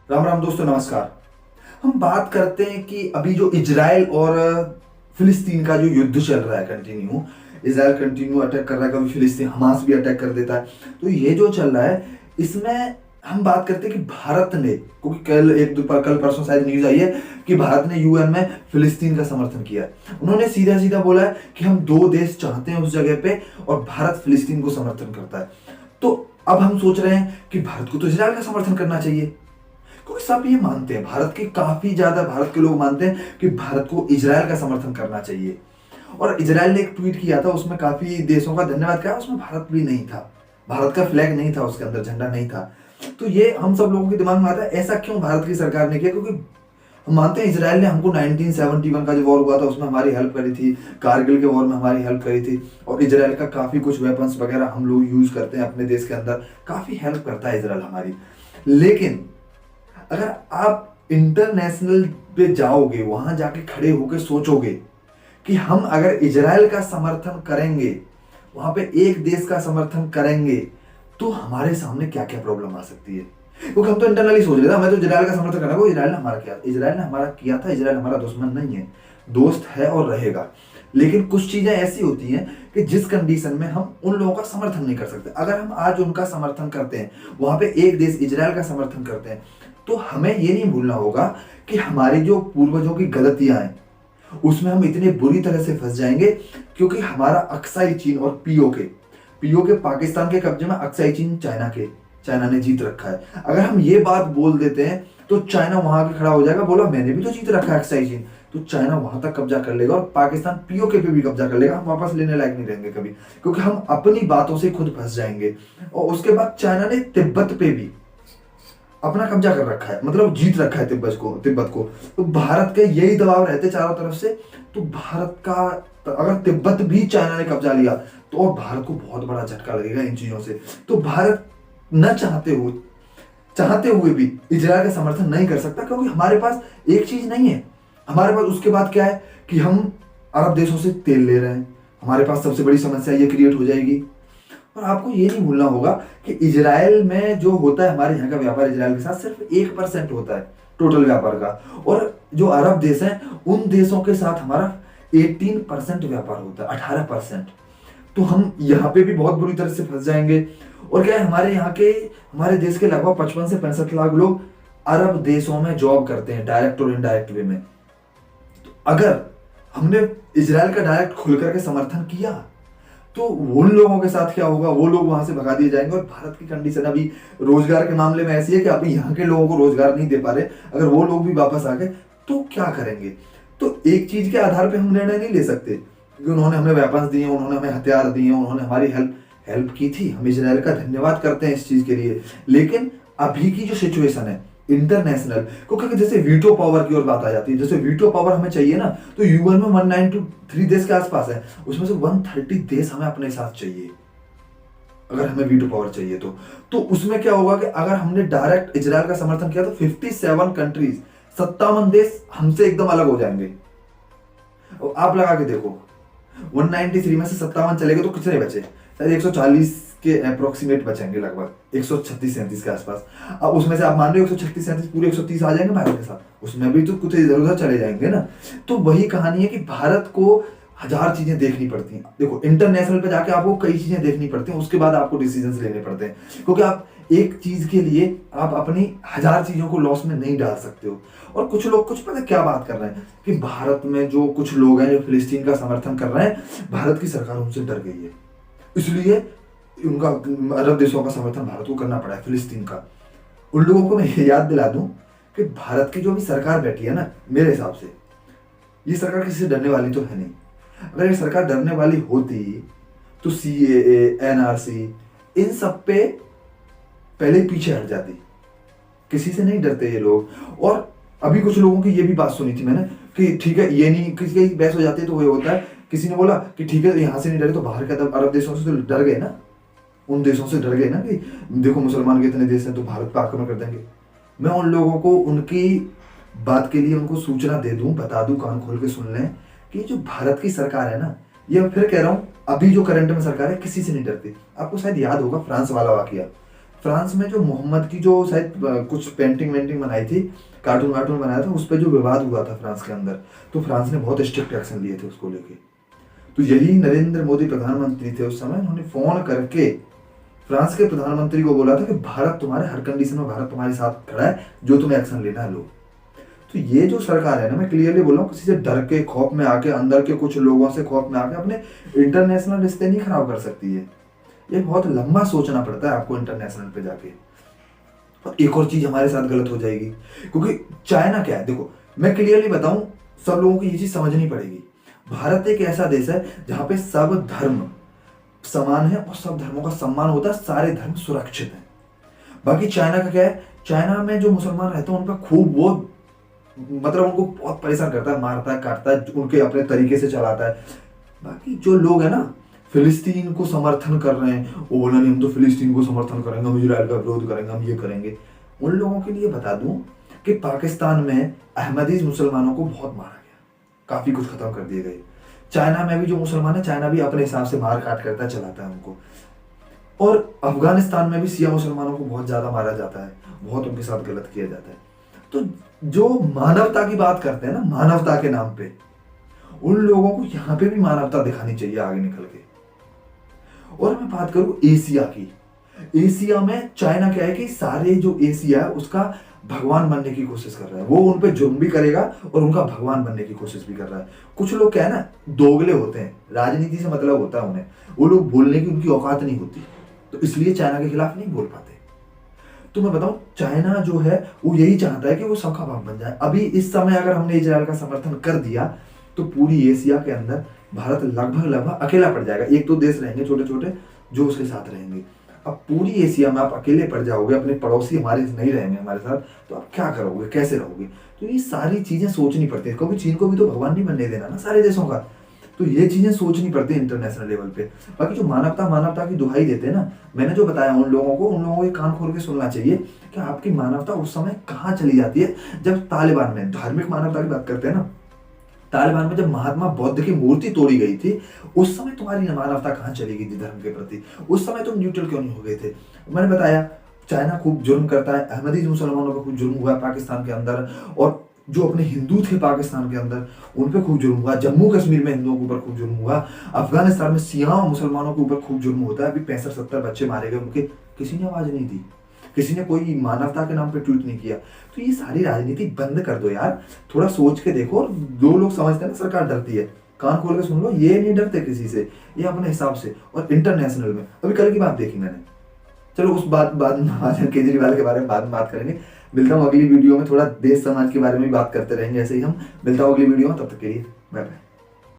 राम राम दोस्तों, नमस्कार। हम बात करते हैं कि अभी जो इजराइल और फिलिस्तीन का जो युद्ध चल रहा है कंटिन्यू, इजराइल कंटिन्यू अटैक कर रहा है, कभी फिलिस्तीन हमास भी अटैक कर देता है। तो ये जो चल रहा है इसमें हम बात करते हैं कि भारत ने, क्योंकि कल परसों शायद न्यूज आई है कि भारत ने यूएन में फिलिस्तीन का समर्थन किया है। उन्होंने सीधा सीधा बोला है कि हम दो देश चाहते हैं उस जगह पे, और भारत फिलिस्तीन को समर्थन करता है। तो अब हम सोच रहे हैं कि भारत को तो इजराइल का समर्थन करना चाहिए, क्योंकि सब ये मानते हैं, भारत के काफी ज्यादा भारत के लोग मानते हैं कि भारत को इजराइल का समर्थन करना चाहिए। और इजराइल ने एक ट्वीट किया था, उसमें काफी देशों का धन्यवाद किया, उसमें भारत भी नहीं था, भारत का फ्लैग नहीं था, उसके अंदर झंडा नहीं था। तो ये हम सब लोगों के दिमाग में आता है ऐसा क्यों भारत की सरकार ने किया, क्योंकि हम मानते हैं इजराइल ने हमको 1971 का जो वॉर हुआ था उसमें हमारी हेल्प करी थी, कारगिल के वॉर में हमारी हेल्प करी थी, और इजराइल का काफी कुछ वेपन्स वगैरह हम लोग यूज करते हैं अपने देश के अंदर, काफी हेल्प करता है इजराइल हमारी। लेकिन अगर आप इंटरनेशनल पे जाओगे, वहां जाके खड़े होके सोचोगे कि हम अगर इजराइल का समर्थन करेंगे, वहां पे एक देश का समर्थन करेंगे, तो हमारे सामने क्या क्या प्रॉब्लम आ सकती है। क्योंकि हम तो इंटरनली सोच रहे थे हमें तो इजराइल का समर्थन करना है, वो इजराइल ने हमारा किया, इजराइल ने हमारा किया था, इजराइल हमारा दुश्मन नहीं है, दोस्त है और रहेगा। लेकिन कुछ चीजें ऐसी होती हैं कि जिस कंडीशन में हम उन लोगों का समर्थन नहीं कर सकते। अगर हम आज उनका समर्थन करते हैं, वहां पे एक देश इजराइल का समर्थन करते हैं, तो हमें ये नहीं भूलना होगा कि हमारी जो पूर्वजों की गलतियां हैं उसमें हम इतने बुरी तरह से फंस जाएंगे, क्योंकि हमारा अक्साई चीन और पीओके पाकिस्तान के कब्जे में, अक्साई चीन चाइना ने जीत रखा है। अगर हम ये बात बोल देते हैं तो चाइना वहां के खड़ा हो जाएगा, बोला मैंने भी तो जीत रखा है अक्साई चीन, तो चाइना वहां तक कब्जा कर लेगा और पाकिस्तान पीओके पे भी कब्जा कर लेगा। हम वापस लेने लायक नहीं रहेंगे कभी, क्योंकि हम अपनी बातों से खुद फंस जाएंगे। और उसके बाद चाइना ने तिब्बत पे भी अपना कब्जा कर रखा है, मतलब जीत रखा है तिब्बत को। तो भारत के यही दबाव रहते चारों तरफ से, तो भारत का अगर तिब्बत भी चाइना ने कब्जा लिया तो और भारत को बहुत बड़ा झटका लगेगा इन चीजों से। तो भारत न चाहते हुए भी इजराइल का समर्थन नहीं कर सकता, क्योंकि हमारे पास एक चीज नहीं है। हमारे पास उसके बाद क्या है कि हम अरब देशों से तेल ले रहे हैं, हमारे पास सबसे बड़ी समस्या ये क्रिएट हो जाएगी। और आपको ये नहीं भूलना होगा कि इजराइल में जो होता है, हमारे यहाँ का व्यापार इजराइल के साथ सिर्फ 1% होता है टोटल व्यापार का, और जो अरब देश हैं उन देशों के साथ हमारा 18% व्यापार होता है, 18%। तो हम यहाँ पे भी बहुत बुरी तरह से फंस जाएंगे। और क्या है, हमारे देश के लगभग 55 से 65 लाख लोग अरब देशों में जॉब करते हैं, डायरेक्ट और इनडायरेक्ट वे में। तो अगर हमने इजराइल का डायरेक्ट खुल करके समर्थन किया तो उन लोगों के साथ क्या होगा, वो लोग वहां से भगा दिए जाएंगे। और भारत की कंडीशन अभी रोजगार के मामले में ऐसी है कि अभी यहाँ के लोगों को रोजगार नहीं दे पा रहे, अगर वो लोग भी वापस आ गए तो क्या करेंगे। तो एक चीज के आधार पे हम निर्णय नहीं ले सकते, क्योंकि उन्होंने हमें वेपन्स दिए, उन्होंने हमें हथियार दिए, उन्होंने हमारी हेल्प की थी, हम इजराइल का धन्यवाद करते हैं इस चीज के लिए। लेकिन अभी की जो सिचुएशन है इंटरनेशनल, क्योंकि जैसे वीटो पावर की ओर बात आ जाती है, जैसे वीटो पावर हमें चाहिए ना, तो यूएन में 193 देश के आसपास है, उसमें से 130 देश हमें अपने साथ चाहिए अगर हमें वीटो पावर चाहिए। तो उसमें क्या होगा कि अगर हमने डायरेक्ट इजराइल का समर्थन किया तो 57 कंट्रीज, 57 देश हमसे एकदम अलग हो जाएंगे। और आप लगा के देखो, 193 में से 57 चले गए तो कितने बचे, शायद 140 के अप्रोक्सीमेट बचेंगे, लगभग 136-37 के आसपास। अब उसमें से आप मान रहे हो 136-37 पूरे 130 आ जाएंगे भारत के साथ, उसमें भी तो कुछ इधर उधर चले जाएंगे ना। तो वही कहानी है कि भारत को हजार चीजें देखनी पड़ती हैं। देखो इंटरनेशनल पे जाके आपको कई चीजें देखनी पड़ती हैं, उसके बाद आपको डिसीजंस लेने पड़ते हैं, क्योंकि आप एक चीज के लिए आप अपनी हजार चीजों को लॉस में नहीं डाल सकते हो। और कुछ लोग कुछ पता क्या बात कर रहे हैं कि भारत में जो कुछ लोग हैं जो फिलिस्तीन का समर्थन कर रहे हैं, भारत की सरकार उनसे डर गई है, इसलिए उनका अरब देशों का समर्थन भारत को करना पड़ा है फिलिस्तीन का। उन लोगों को मैं ये याद दिला दूं कि भारत की जो भी सरकार बैठी है ना, मेरे हिसाब से ये सरकार किसी से डरने वाली तो है नहीं। अगर ये सरकार डरने वाली होती तो सीएए, एनआरसी, इन सब पे पहले ही पीछे हट जाती। किसी से नहीं डरते ये लोग। और अभी कुछ लोगों की ये भी बात सुनी थी मैंने कि ठीक है, ये नहीं, किसी की बहस हो जाती है तो ये होता है, किसी ने बोला कि ठीक है यहाँ से नहीं डरे तो बाहर के अरब देशों से तो डर गए ना, उन देशों से डर गए ना कि देखो मुसलमान के इतने देश हैं तो भारत पर आक्रमण कर देंगे। मैं उन लोगों को उनकी बात के लिए उनको सूचना दे दूं, बता दूं, कान खोल के सुन लें कि जो भारत की सरकार है ना, ये फिर कह रहा हूं, अभी जो करंट में सरकार है किसी से नहीं डरती। आपको शायद याद होगा फ्रांस वाला वाकया फ्रांस में जो मोहम्मद की जो शायद कुछ पेंटिंग वेंटिंग बनाई थी, कार्टून वार्टून बनाया था, उस पर जो विवाद हुआ था फ्रांस के अंदर, तो फ्रांस ने बहुत स्ट्रिक्ट एक्शन लिए थे उसको लेके। तो यही नरेंद्र मोदी प्रधानमंत्री थे उस समय, उन्होंने फोन करके फ्रांस के प्रधानमंत्री को बोला था कि भारत तुम्हारे हर कंडीशन में, भारत तुम्हारे साथ खड़ा है, जो तुम्हें एक्शन लेना है लो। तो ये जो सरकार है ना, मैं क्लियरली बोल रहा हूँ, किसी से डर के खौफ में आके, अंदर के कुछ लोगों से खौफ में आके अपने इंटरनेशनल रिश्ते नहीं खराब कर सकती है। ये बहुत लंबा सोचना पड़ता है आपको इंटरनेशनल पे जाके। और एक और चीज हमारे साथ गलत हो जाएगी, क्योंकि चाइना क्या है, देखो मैं क्लियरली बताऊं, सब लोगों को ये चीज समझनी पड़ेगी। भारत एक ऐसा देश है जहां पे सब धर्म समान है और सब धर्मों का सम्मान होता है, सारे धर्म सुरक्षित हैं। बाकी चाइना का क्या है, चाइना में जो मुसलमान रहते हैं उन पर खूब वो, मतलब उनको बहुत परेशान करता है, मारता है, काटता है, उनके अपने तरीके से चलाता है। बाकी जो लोग है ना, फिलिस्तीन को समर्थन कर रहे हैं, वो बोला नहीं हम तो फिलिस्तीन को समर्थन करेंगे, हम इजराइल का विरोध करेंगे, हम ये करेंगे। उन लोगों के लिए बता दूं कि पाकिस्तान में अहमदीज मुसलमानों को बहुत मारा गया, काफी कुछ खत्म कर दिए गए। चाइना में भी जो मुसलमान है, चाइना भी अपने हिसाब से मार काट करता है, चलाता है उनको। और अफगानिस्तान में भी शिया मुसलमानों को बहुत ज्यादा मारा जाता है, बहुत उनके साथ गलत किया जाता है। तो जो मानवता की बात करते हैं ना, मानवता के नाम पे, उन लोगों को यहाँ पे भी मानवता दिखानी चाहिए आगे निकल के। और मैं बात करूं एशिया की, एशिया में चाइना क्या है कि सारे जो एशिया है उसका भगवान बनने की कोशिश कर रहा है, वो उन पे जुर्म भी करेगा और उनका भगवान बनने की कोशिश भी कर रहा है। कुछ लोग क्या है ना, दोगले होते हैं, राजनीति से मतलब होता है उन्हें, वो लोग बोलने की उनकी औकात नहीं होती, तो इसलिए चाइना के खिलाफ नहीं बोल पाते। तो मैं बताऊं, चाइना जो है वो यही चाहता है कि वो सबका बाप बन जाए। अभी इस समय अगर हमने इजराइल का समर्थन कर दिया तो पूरी एशिया के अंदर भारत लगभग अकेला पड़ जाएगा। एक दो देश रहेंगे छोटे छोटे जो उसके साथ रहेंगे। अब पूरी एशिया में आप अकेले पड़ जाओगे, अपने पड़ोसी हमारे नहीं रहेंगे हमारे साथ, तो आप क्या करोगे, कैसे रहोगे? तो ये सारी चीजें सोचनी पड़ती है, क्योंकि चीन को भी तो भगवान नहीं बनने देना ना सारे देशों का। तो ये चीजें सोचनी पड़ती है इंटरनेशनल लेवल पे। बाकी जो मानवता की दुहाई देते हैं ना, मैंने जो बताया उन लोगों को ये कान खोल के सुनना चाहिए कि आपकी मानवता उस समय कहाँ चली जाती है, जब तालिबान में, धार्मिक मानवता की बात करते हैं ना, तालिबान में जब महात्मा बुद्ध की मूर्ति तोड़ी गई थी, उस समय तुम्हारी मानवता कहाँ चली गई थी धर्म के प्रति? उस समय तुम न्यूट्रल क्यों नहीं हो गए थे? मैंने बताया चाइना खूब जुर्म करता है, अहमदीज मुसलमानों पर खूब जुर्म हुआ है पाकिस्तान के अंदर, और जो अपने हिंदू थे पाकिस्तान के अंदर उन पे खूब जुर्म हुआ, जम्मू कश्मीर में हिंदुओं के ऊपर खूब जुर्म हुआ, अफगानिस्तान में सियाह मुसलमानों के ऊपर खूब जुर्म होता है। अभी 65-70 बच्चे मारे गए उनके, किसी ने आवाज नहीं दी, किसी ने कोई मानवता के नाम पे ट्वीट नहीं किया। तो ये सारी राजनीति बंद कर दो यार, थोड़ा सोच के देखो। जो लोग समझते हैं ना सरकार डरती है, कान खोल के सुन लो, ये नहीं डरते किसी से, ये अपने हिसाब से। और इंटरनेशनल में अभी कल की बात देखी मैंने, चलो उस बाद में केजरीवाल के बारे में बाद में बात करेंगे। मिलता हूँ अगली वीडियो में, थोड़ा देश समाज के बारे में भी बात करते रहेंगे ऐसे ही हम। मिलता हूँ अगली वीडियो में, तब तक के लिए बाय बाय।